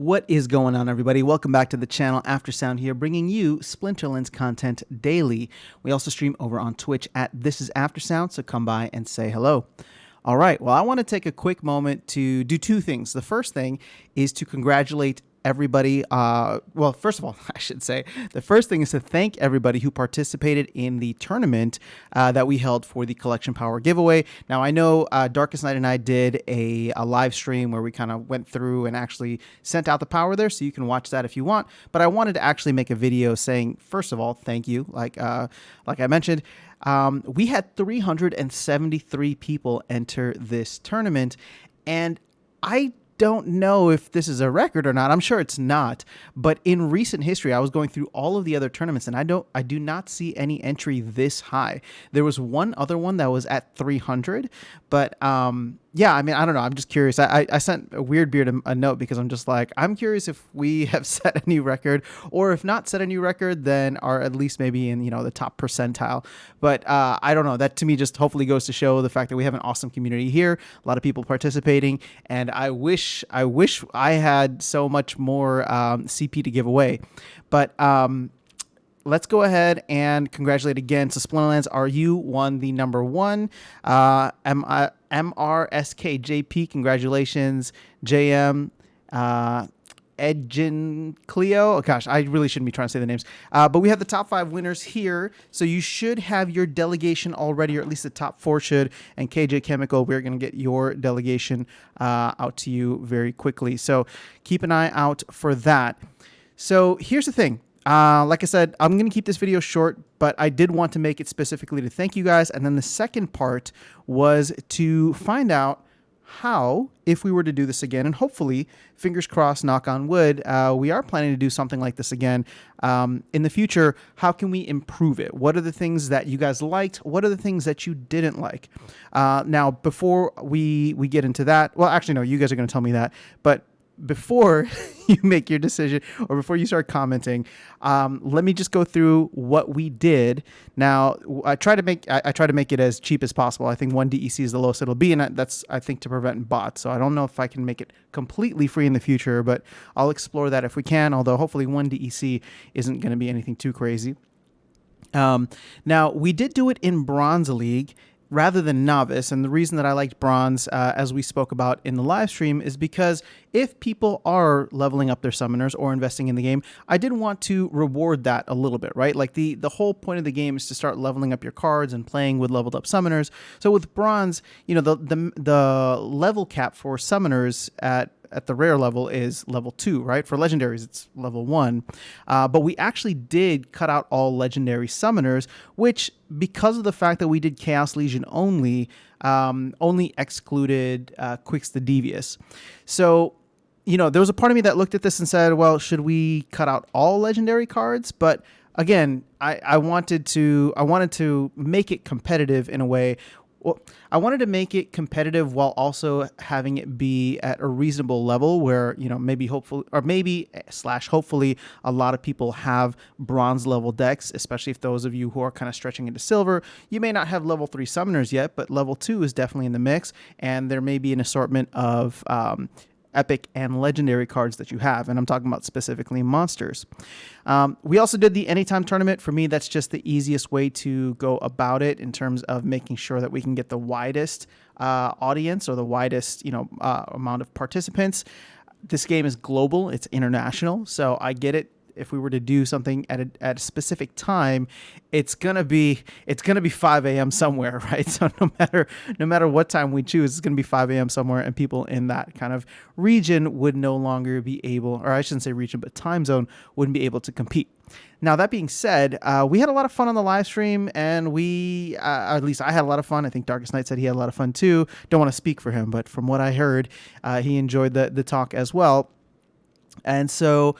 What is going on, everybody? Welcome back to the channel. Aftersound here, bringing you Splinterlands content daily. We also stream over on Twitch at This Is Aftersound, so come by and say hello. All right, well, I want to take a quick moment to do two things. The first thing is to congratulate everybody. Well, first of all, I should say, the first thing is to thank everybody who participated in the tournament that we held for the Collection Power giveaway. Now, I know Darkest Night and I did a live stream where we kind of went through and actually sent out the power there, so you can watch that if you want. But I wanted to actually make a video saying, first of all, thank you. Like I mentioned, we had 373 people enter this tournament, and I don't know if this is a record or not. I'm sure it's not, but in recent history, I was going through all of the other tournaments, and I do not see any entry this high. There was one other one that was at 300, but yeah, I mean, I don't know. I'm just curious. I sent Weirdbeard a note because I'm just like, I'm curious if we have set a new record, or if not set a new record, then are at least maybe in, the top percentile. But I don't know. That to me just hopefully goes to show the fact that we have an awesome community here, a lot of people participating, and I wish I had so much more CP to give away. But let's go ahead and congratulate again. So Splinterlands RU won the number one. MRSKJP, congratulations. JM, Edgin Cleo. Oh gosh, I really shouldn't be trying to say the names. But we have the top 5 winners here. So you should have your delegation already, or at least the top 4 should. And KJ Chemical, we're going to get your delegation out to you very quickly. So keep an eye out for that. So here's the thing. Like I said, I'm going to keep this video short, but I did want to make it specifically to thank you guys. And then the second part was to find out how, if we were to do this again, and hopefully, fingers crossed, knock on wood, we are planning to do something like this again in the future. How can we improve it? What are the things that you guys liked? What are the things that you didn't like? Now, before we get into that, well, actually, no, you guys are going to tell me that, but before you make your decision, or before you start commenting, let me just go through what we did. Now, I try to make it as cheap as possible. I think 1 DEC is the lowest it'll be, and that's, I think, to prevent bots. So I don't know if I can make it completely free in the future, but I'll explore that if we can, although hopefully 1 DEC isn't going to be anything too crazy. Now, we did do it in Bronze League rather than novice, and the reason that I liked bronze, as we spoke about in the live stream, is because if people are leveling up their summoners or investing in the game, I did want to reward that a little bit, right? Like the whole point of the game is to start leveling up your cards and playing with leveled up summoners. So with bronze, the level cap for summoners at the rare level is level 2, right? For legendaries, it's level 1. But we actually did cut out all legendary summoners, which, because of the fact that we did Chaos Legion only excluded Quicks the Devious. So, there was a part of me that looked at this and said, well, should we cut out all legendary cards? But again, I wanted to make it competitive in a way. Well, I wanted to make it competitive while also having it be at a reasonable level where, hopefully a lot of people have bronze level decks, especially if those of you who are kind of stretching into silver. You may not have level 3 summoners yet, but level 2 is definitely in the mix, and there may be an assortment of epic and legendary cards that you have, and I'm talking about specifically monsters. We also did the anytime tournament. For me, that's just the easiest way to go about it in terms of making sure that we can get the widest audience, or the widest amount of participants. This game is global, it's international, so I get it. If we were to do something at a specific time, it's gonna be 5 a.m. somewhere, right? So no matter what time we choose, it's gonna be 5 a.m. somewhere, and people in that kind of region would no longer be able, or I shouldn't say region, but time zone, wouldn't be able to compete. Now, that being said, we had a lot of fun on the live stream, and we, at least I had a lot of fun. I think Darkest Night said he had a lot of fun too. Don't want to speak for him, but from what I heard, he enjoyed the talk as well. And so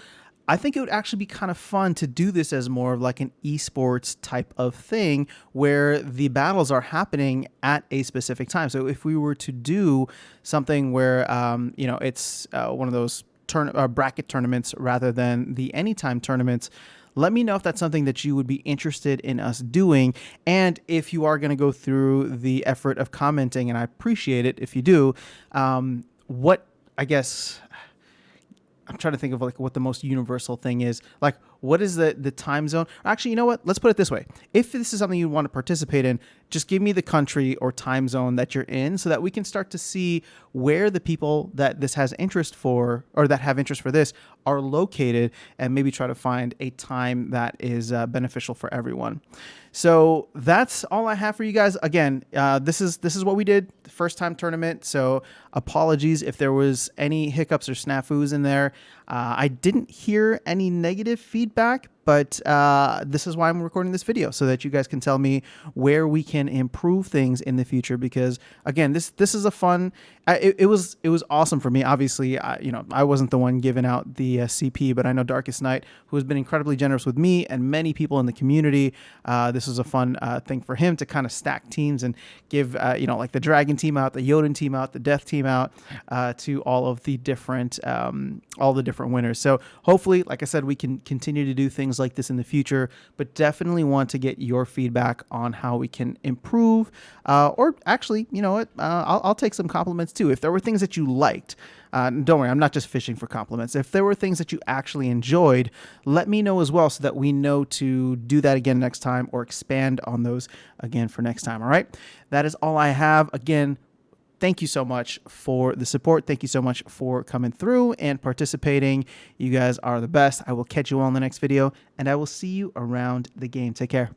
I think it would actually be kind of fun to do this as more of like an esports type of thing, where the battles are happening at a specific time. So if we were to do something where, it's one of those bracket tournaments rather than the anytime tournaments, let me know if that's something that you would be interested in us doing. And if you are going to go through the effort of commenting, and I appreciate it if you do, what, I guess, I'm trying to think of like what the most universal thing is. Like, what is the time zone? Actually, you know what? Let's put it this way. If this is something you want to participate in, just give me the country or time zone that you're in so that we can start to see where the people that this has interest for or that have interest for this are located, and maybe try to find a time that is beneficial for everyone. So that's all I have for you guys. Again, this is what we did the first time tournament. So apologies if there was any hiccups or snafus in there. I didn't hear any negative feedback, but this is why I'm recording this video, so that you guys can tell me where we can improve things in the future. Because again, this is a fun. It was awesome for me. Obviously, I wasn't the one giving out the CP, but I know Darkest Night, who has been incredibly generous with me and many people in the community. This was a fun thing for him to kind of stack teams and give like the Dragon team out, the Jotun team out, the Death team out to all of the different winners. So hopefully, like I said, we can continue to do things like this in the future, but definitely want to get your feedback on how we can improve, or actually, you know what, I'll take some compliments too. If there were things that you liked, don't worry, I'm not just fishing for compliments. If there were things that you actually enjoyed, let me know as well, so that we know to do that again next time, or expand on those again for next time. All right, that is all I have. Again, thank you so much for the support. Thank you so much for coming through and participating. You guys are the best. I will catch you all in the next video, and I will see you around the game. Take care.